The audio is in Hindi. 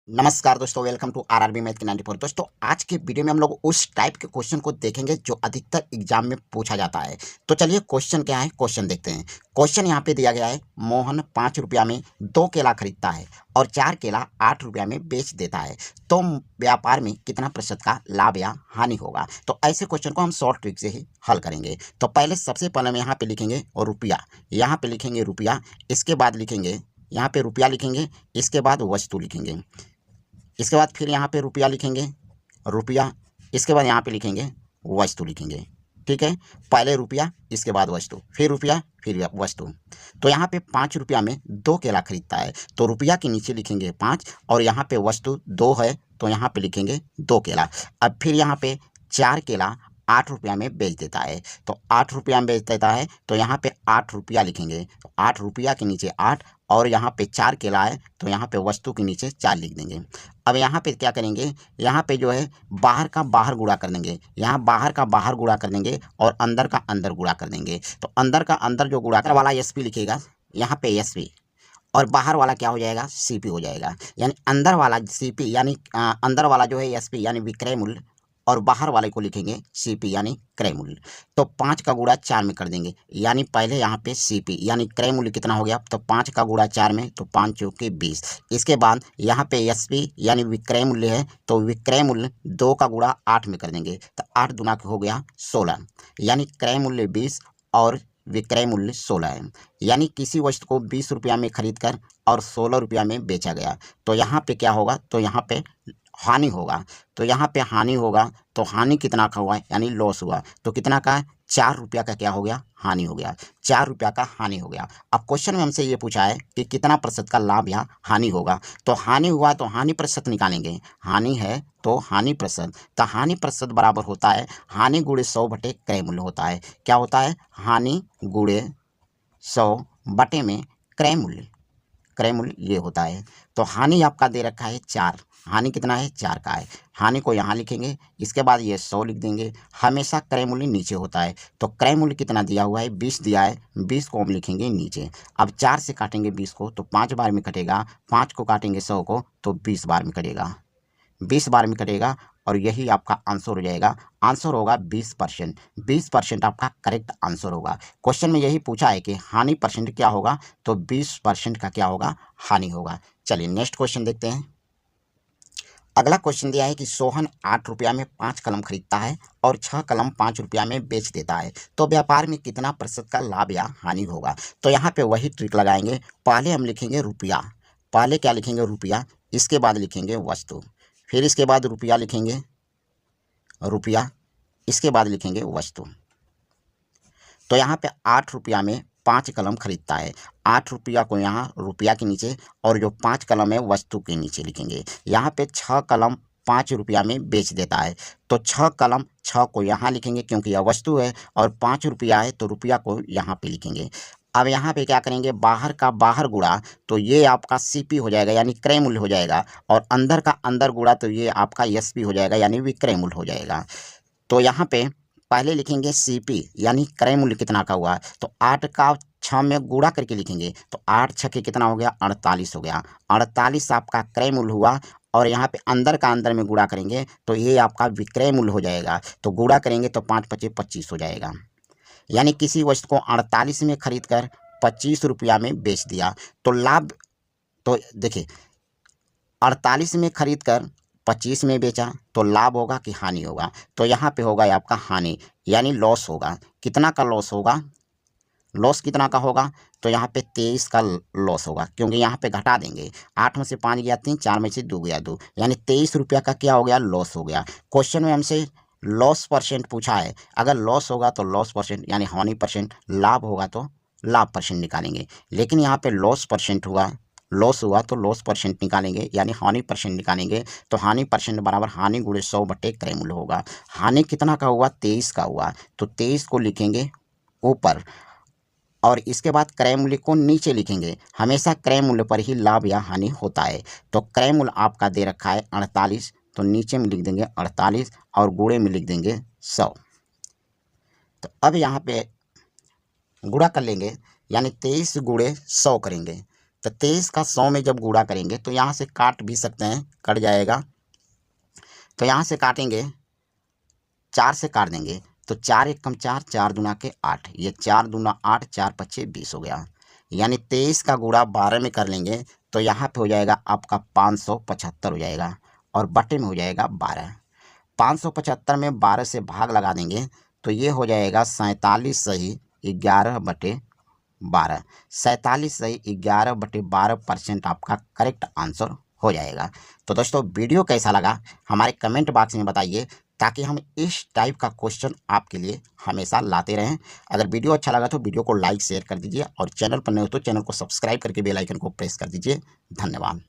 नमस्कार दोस्तों, वेलकम टू आरआरबी मैथ की 94। दोस्तों, आज के वीडियो में हम लोग उस टाइप के क्वेश्चन को देखेंगे जो अधिकतर एग्जाम में पूछा जाता है। तो चलिए क्वेश्चन क्या है, क्वेश्चन देखते हैं। क्वेश्चन यहाँ पे दिया गया है, मोहन 5 रुपया में 2 केला खरीदता है और 4 केला 8 रुपया में बेच देता है, तो व्यापार में कितना प्रतिशत का लाभ या हानि होगा। तो ऐसे क्वेश्चन को हम शॉर्ट ट्रिक से ही हल करेंगे। तो पहले सबसे पहले हम यहाँ पे लिखेंगे रुपया, यहाँ पे लिखेंगे रुपया, इसके बाद लिखेंगे यहाँ पे रुपया लिखेंगे, इसके बाद वस्तु लिखेंगे, इसके बाद फिर यहाँ पे रुपया लिखेंगे, रुपया, इसके बाद यहाँ पे लिखेंगे वस्तु लिखेंगे। ठीक है, पहले रुपया, इसके बाद वस्तु, फिर रुपया, फिर वस्तु। तो यहाँ पे 5 रुपया में 2 केला खरीदता है, तो रुपया के नीचे लिखेंगे 5 और यहाँ पे वस्तु 2 है तो यहाँ पे लिखेंगे 2 केला। अब फिर यहाँ पे 4 केला 8 रुपया में बेच देता है, तो 8 रुपया में बेच देता है तो यहाँ पे 8 रुपया लिखेंगे, तो 8 रुपया के नीचे 8 और यहाँ पे 4 केला है तो यहाँ पे वस्तु के नीचे 4 लिख देंगे। अब यहाँ पे क्या करेंगे, यहाँ पे जो है बाहर का बाहर गुणा कर देंगे, यहाँ बाहर का बाहर गुणा कर देंगे और अंदर का अंदर गुणा कर देंगे। तो अंदर का अंदर जो गुणा कर वाला एसपी लिखेगा, यहाँ पे एसपी, और बाहर वाला क्या हो जाएगा, सीपी हो जाएगा। यानी अंदर वाला सीपी यानी अंदर वाला जो है एसपी यानी विक्रय मूल्य, और बाहर वाले को लिखेंगे सीपी यानी क्रय मूल्य। तो 5 का गुणा 4 में कर देंगे, यानी पहले यहाँ पे सीपी यानी क्रय मूल्य कितना हो गया, तो 5 का गुणा 4 में, तो 5 चौके 20। इसके बाद यहाँ पे एसपी यानी विक्रय मूल्य है, तो विक्रय मूल्य 2 का गुणा 8 में कर देंगे, तो 8 दूना हो गया 16, यानी क्रय मूल्य 20 और विक्रय मूल्य 16 है। यानी किसी वस्तु को 20 रुपया में खरीद कर और 16 रुपया में बेचा गया, तो यहाँ पे क्या होगा, तो यहाँ पे हानि होगा। तो यहाँ पे हानि होगा, तो हानि कितना का हुआ, यानी लॉस हुआ, तो कितना का, 4 रुपया का क्या हो गया, हानि हो गया, 4 रुपया का हानि हो गया। अब क्वेश्चन में हमसे ये पूछा है कि कितना प्रतिशत का लाभ या हानि होगा। तो हानि हुआ तो हानि प्रतिशत निकालेंगे, हानि है तो हानि प्रतिशत, तो हानि प्रतिशत बराबर होता है हानि गुणे 100 बटे क्रय मूल्य होता है। क्या होता है, हानि गुणे 100 बटे में क्रय मूल्य, क्रय मूल्य ये होता है। तो हानि आपका दे रखा है 4, हानि कितना है, 4 का है, हानि को यहाँ लिखेंगे, इसके बाद ये 100 लिख देंगे। हमेशा क्रय मूल्य नीचे होता है, तो क्रय मूल्य कितना दिया हुआ है, 20 दिया है, 20 को हम लिखेंगे नीचे। अब 4 से काटेंगे 20 को तो 5 बार में कटेगा, 5 को काटेंगे 100 को तो 20 बार में कटेगा, 20 बार में कटेगा, और यही आपका आंसर हो जाएगा। आंसर होगा 20%, 20% आपका करेक्ट आंसर होगा। क्वेश्चन में यही पूछा है कि हानि परसेंट क्या होगा, तो 20% का क्या होगा, हानि होगा। चलिए नेक्स्ट क्वेश्चन देखते हैं। अगला क्वेश्चन दिया है कि सोहन 8 रुपया में 5 कलम खरीदता है और 6 कलम 5 रुपया में बेच देता है, तो व्यापार में कितना प्रतिशत का लाभ या हानि होगा। तो यहाँ पे वही ट्रिक लगाएंगे, पहले हम लिखेंगे रुपया, पहले क्या लिखेंगे, रुपया, इसके बाद लिखेंगे वस्तु, फिर इसके बाद रुपया लिखेंगे, रुपया, इसके बाद लिखेंगे वस्तु। तो यहाँ पे 8 रुपया में 5 कलम खरीदता है, 8 रुपया को यहाँ रुपया के नीचे और जो 5 कलम है वस्तु के नीचे लिखेंगे। यहाँ पे 6 कलम 5 रुपया में बेच देता है, तो 6 कलम 6 को यहाँ लिखेंगे क्योंकि यह वस्तु है, और 5 रुपया है तो रुपया को यहाँ पे लिखेंगे। अब यहाँ पे क्या करेंगे, बाहर का बाहर गुणा, तो ये आपका सीपी हो जाएगा यानी क्रय मूल्य हो जाएगा, और अंदर का अंदर गुणा तो ये आपका एसपी हो जाएगा यानी विक्रय मूल्य हो जाएगा। तो यहाँ पे पहले लिखेंगे सीपी यानी क्रय मूल्य कितना का हुआ, तो 8 का 6 में गुणा करके लिखेंगे, तो 8 छके कितना हो गया, 48 हो गया, 48 आपका क्रय मूल्य हुआ, और यहाँ पे अंदर का अंदर में गुणा करेंगे तो ये आपका विक्रय मूल्य हो जाएगा। तो गुणा करेंगे तो 5 पचे 25 हो जाएगा, यानी किसी वस्तु को 48 में खरीद कर 25 रुपया में बेच दिया, तो लाभ, तो देखिए 48 में खरीद कर 25 में बेचा तो लाभ होगा कि हानि होगा, तो यहाँ पे होगा आपका हानि यानी लॉस होगा। कितना का लॉस होगा, लॉस कितना का होगा, तो यहाँ पे 23 का लॉस होगा, क्योंकि यहाँ पे घटा देंगे, 8 में से 5 गया 3, 4 में से 2 गया 2, यानी 23 रुपया का क्या हो गया, लॉस हो गया। क्वेश्चन में हमसे लॉस परसेंट पूछा है, अगर लॉस होगा तो लॉस परसेंट यानी हानि परसेंट, लाभ होगा तो लाभ परसेंट निकालेंगे, लेकिन यहाँ पे लॉस परसेंट हुआ, लॉस हुआ तो लॉस परसेंट निकालेंगे यानी हानि परसेंट निकालेंगे, तो हानि परसेंट बराबर हानि गुणे 100 बटे क्रय मूल्य होगा। हानि कितना का हुआ, 23 का हुआ, तो 23 को लिखेंगे ऊपर और इसके बाद क्रय मूल्य को नीचे लिखेंगे। हमेशा क्रय मूल्य पर ही लाभ या हानि होता है, तो क्रय मूल्य आपका दे रखा है 48, तो नीचे में लिख देंगे 48 और गुणे में लिख देंगे 100। तो अब यहाँ पे गुणा कर लेंगे, यानी 23 गुणे 100 करेंगे, तो 23 का 100 में जब गुणा करेंगे तो यहाँ से काट भी सकते हैं, कट जाएगा। तो यहाँ से काटेंगे, 4 से काट देंगे तो 4 एक कम 4, 4 दूना के 8, ये 4 दूना 8, 4 पच्चे 20 हो गया। यानी 23 का गुणा 12 में कर लेंगे तो यहाँ पे हो जाएगा आपका 575 हो जाएगा और बटे में हो जाएगा 12। 575 में 12 से भाग लगा देंगे तो ये हो जाएगा 47 सही 11/12। 47 सही 11/12% आपका करेक्ट आंसर हो जाएगा। तो दोस्तों वीडियो कैसा लगा हमारे कमेंट बॉक्स में बताइए, ताकि हम इस टाइप का क्वेश्चन आपके लिए हमेशा लाते रहें। अगर वीडियो अच्छा लगा तो वीडियो को लाइक शेयर कर दीजिए और चैनल पर नए हो तो चैनल को सब्सक्राइब करके बेल आइकन को प्रेस कर दीजिए। धन्यवाद।